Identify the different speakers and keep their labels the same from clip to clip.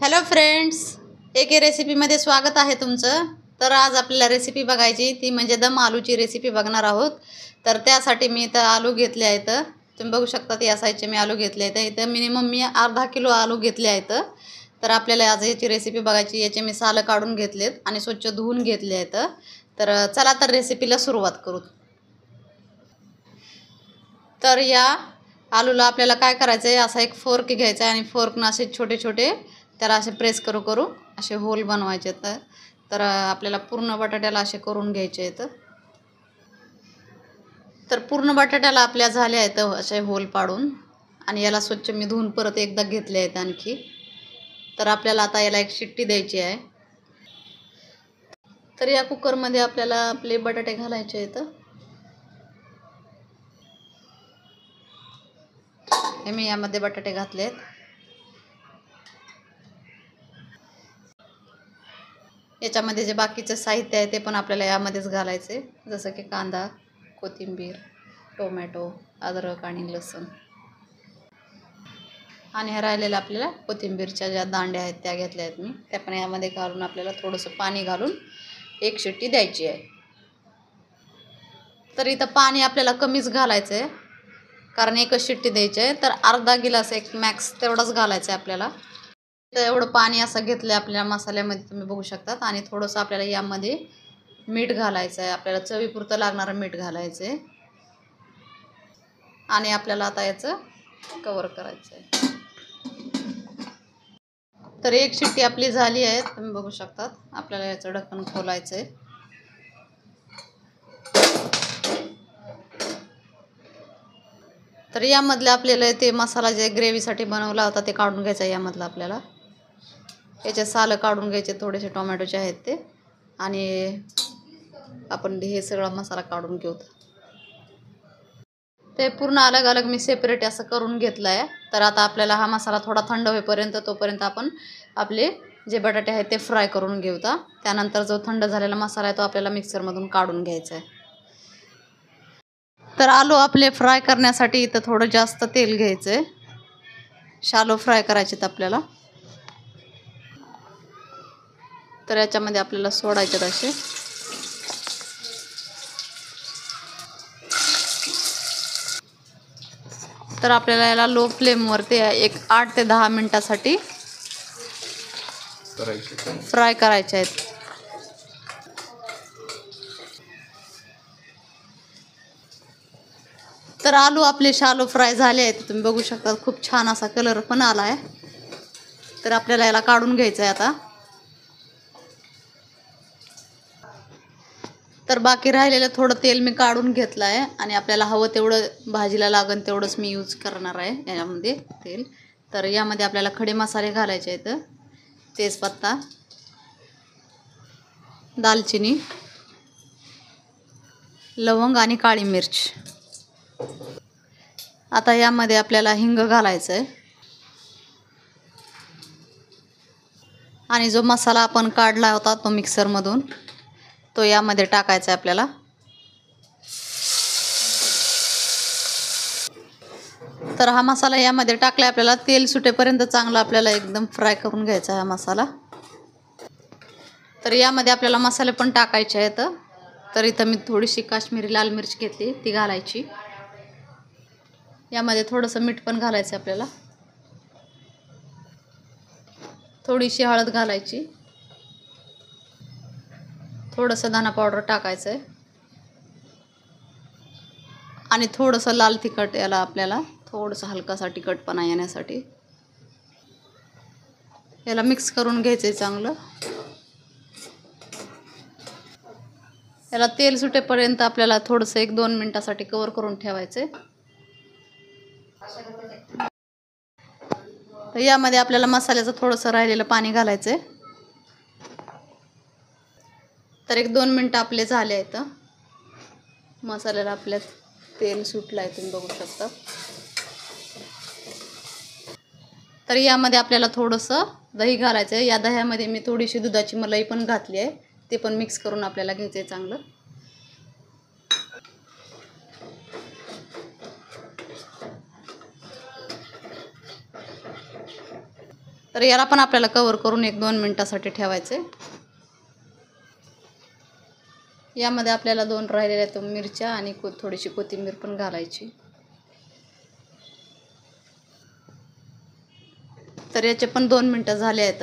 Speaker 1: Hello friends, एके रेसिपीमध्ये स्वागत आहे तुमचं. तर आज आपल्याला रेसिपी बघायची ती म्हणजे दम आलूची रेसिपी बघणार आहोत. तर त्यासाठी मी इथं आलू घेतले आहेत. तुम्ही बघू शकता या साईजचे मी आलू घेतले आहेत. इथं मिनिमम मी अर्धा किलो आलू घेतले आहेत. तर आपल्याला आज याची रेसिपी बघायची. याचे मी सालं काढून घेतलेत आणि स्वच्छ धुवून घेतले आहेत. तर चला तर रेसिपीला सुरुवात करू. तर या आलूला आपल्याला काय करायचं आहे, असा एक फोर्क घ्यायचा आहे आणि फोर्कनं असे छोटे छोटे त्याला असे प्रेस करू करू असे होल बनवायचे आहेत. तर आपल्याला पूर्ण बटाट्याला असे करून घ्यायचे आहेत. तर पूर्ण बटाट्याला आपल्या झाले आहेत असे होल पाडून आणि याला स्वच्छ मी धुवून परत एकदा घेतले आहेत आणखी. तर आपल्याला आता याला एक शिट्टी द्यायची आहे. तर या कुकरमध्ये आपल्याला आपले बटाटे घालायचे आहेत. हे मी यामध्ये बटाटे घातलेत. याच्यामध्ये जे बाकीचं साहित्य आहे ते पण आपल्याला यामध्येच घालायचे, जसं की कांदा, कोथिंबीर, टोमॅटो, अद्रक आणि लसूण. आणि ह्या राहिलेल्या आपल्याला कोथिंबीरच्या ज्या दांड्या आहेत त्या घेतल्या आहेत मी, त्या पण यामध्ये घालून आपल्याला थोडंसं पाणी घालून एक शिट्टी द्यायची आहे. तर इथं पाणी आपल्याला कमीच घालायचं आहे, कारण एकच शिट्टी द्यायची आहे. तर अर्धा गिलास एक मॅक्स तेवढंच घालायचं आहे आपल्याला. तर एवढं पाणी असं घेतलं आहे आपल्या मसाल्यामध्ये, तुम्ही बघू शकतात. आणि थोडंसं आपल्याला यामध्ये मीठ घालायचं आहे. आपल्याला चवीपुरतं लागणारं मीठ घालायचं आहे. आणि आपल्याला आता याचं कवर करायचं आहे. तर एक शिट्टी आपली झाली आहे, तुम्ही बघू शकतात. आपल्याला याचं ढक्कन खोलायचं आहे. तर यामधलं आपल्याला ते मसाला जे ग्रेव्हीसाठी बनवला होता ते काढून घ्यायचा. यामधलं आपल्याला याचे सालं काढून घ्यायचे, थोडेसे टोमॅटोचे आहेत ते. आणि आपण हे सगळा मसाला काढून घेऊ. ते पूर्ण अलग अलग मी सेपरेट असं करून घेतलं आहे. तर आता आपल्याला हा मसाला थोडा थंड होईपर्यंत तोपर्यंत आपण आपले जे बटाटे आहेत ते फ्राय करून घेऊता. त्यानंतर जो थंड झालेला मसाला आहे तो आपल्याला मिक्सरमधून काढून घ्यायचा आहे. तर आलू आपले फ्राय करण्यासाठी इथं थोडं जास्त तेल घ्यायचं आहे. शालो फ्राय करायचे आहेत आपल्याला. तर याच्यामध्ये आपल्याला सोडायचे असे. तर आपल्याला याला लो फ्लेमवरती एक 8 ते 10 मिनिटासाठी फ्राय करायचे आहेत. तर आलू आपले शालो फ्राय झाले आहेत, तुम्ही बघू शकता. खूप छान असा कलर पण आला आहे. तर आपल्याला याला काढून घ्यायचं आहे आता. तर बाकी राहिलेलं थोडं तेल मी काढून घेतलं आहे आणि आपल्याला हवं तेवढं भाजीला लागन तेवढंच मी यूज करणार आहे यामध्ये तेल. तर यामध्ये आपल्याला खडे मसाले घालायचे आहेत. तेजपत्ता, दालचिनी, लवंग आणि काळी मिर्च. आता यामध्ये आपल्याला हिंग घालायचं आहे. आणि जो मसाला आपण काढला होता तो मिक्सरमधून तो यामध्ये टाकायचा आहे आपल्याला. तर हा मसाला यामध्ये टाकला. आपल्याला तेल सुटेपर्यंत चांगला आपल्याला एकदम फ्राय करून घ्यायचा हा मसाला. तर यामध्ये आपल्याला मसाले पण टाकायचे आहेत. तर इथं मी थोडीशी काश्मीरी लाल मिरच घेतली, ती घालायची. यामध्ये थोडंसं मीठ पण घालायचं आपल्याला. थोडीशी हळद घालायची. थोडंसं धना पावडर टाकायचं आहे. आणि थोडंसं लाल तिखट, याला आपल्याला थोडंसं हलकासा तिखटपणा येण्यासाठी. याला मिक्स करून घ्यायचं आहे चांगलं. याला तेल सुटेपर्यंत आपल्याला थोडंसं 1-2 मिनिटासाठी कवर करून ठेवायचं आहे. तर यामध्ये आपल्याला मसाल्याचं थोडंसं राहिलेलं पाणी घालायचं आहे. तर 1-2 मिनटं आपले झाले आहेत. मसाल्याला आपल्या तेल सुटलं आहे, तुम्ही बघू शकता. तर यामध्ये आपल्याला थोडंसं दही घालायचं आहे. या दह्यामध्ये मी थोडीशी दुधाची मलाई पण घातली आहे, ते पण मिक्स करून आपल्याला घ्यायचं आहे चांगलं. तर याला पण आपल्याला कव्हर करून 1-2 मिनिटासाठी ठेवायचे. यामध्ये आपल्याला 2 राहिलेल्या मिरच्या आणि थोडीशी कोथिंबीर पण घालायची. तर याचे पण 2 मिनिटं झाले आहेत.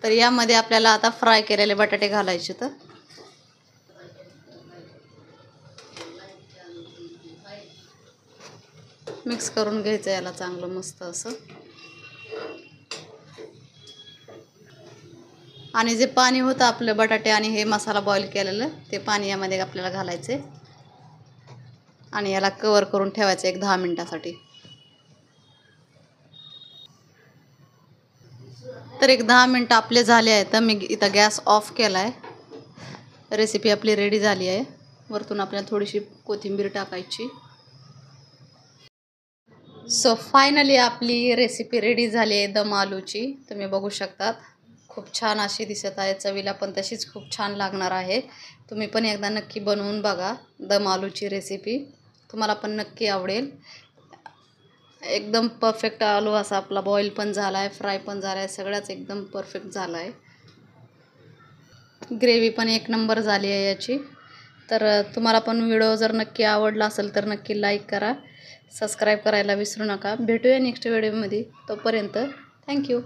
Speaker 1: तर यामध्ये आपल्याला आता फ्राय केलेले बटाटे घालायचे. तर मिक्स करून घ्यायचं याला चांगलं मस्त असं. आणि जे पाणी होतं आपलं बटाटे आणि हे मसाला बॉईल केलेलं ते पाणी यामध्ये आपल्याला घालायचे आणि याला कव्हर करून ठेवायचं 10 मिनिटासाठी. तर 10 मिनिटं आपले झाले आहेत. मी इथं गॅस ऑफ केला आहे. रेसिपी आपली रेडी झाली आहे. वरतून आपल्याला थोडीशी कोथिंबीर टाकायची. सो फायनली आपली रेसिपी रेडी झाली आहे दम आलूची. तुम्ही बघू शकतात खूप छान अशी दिसत आहे. चवीला पण तशीच खूप छान लागणार आहे. तुम्ही पण एकदा नक्की बनवून बघा दम आलूची रेसिपी. तुम्हाला पण नक्की आवडेल. एकदम परफेक्ट आलू असा आपला बॉईल पण झाला आहे, फ्राय पण झाला आहे, सगळ्याच एकदम परफेक्ट झाला आहे. ग्रेव्ही पण 1 नंबर झाली आहे याची. तर तुम्हाला पण व्हिडिओ जर नक्की आवडला असेल तर नक्की लाईक करा, सबस्क्राईब करायला विसरू नका. भेटूया नेक्स्ट व्हिडिओमध्ये. तोपर्यंत थँक्यू.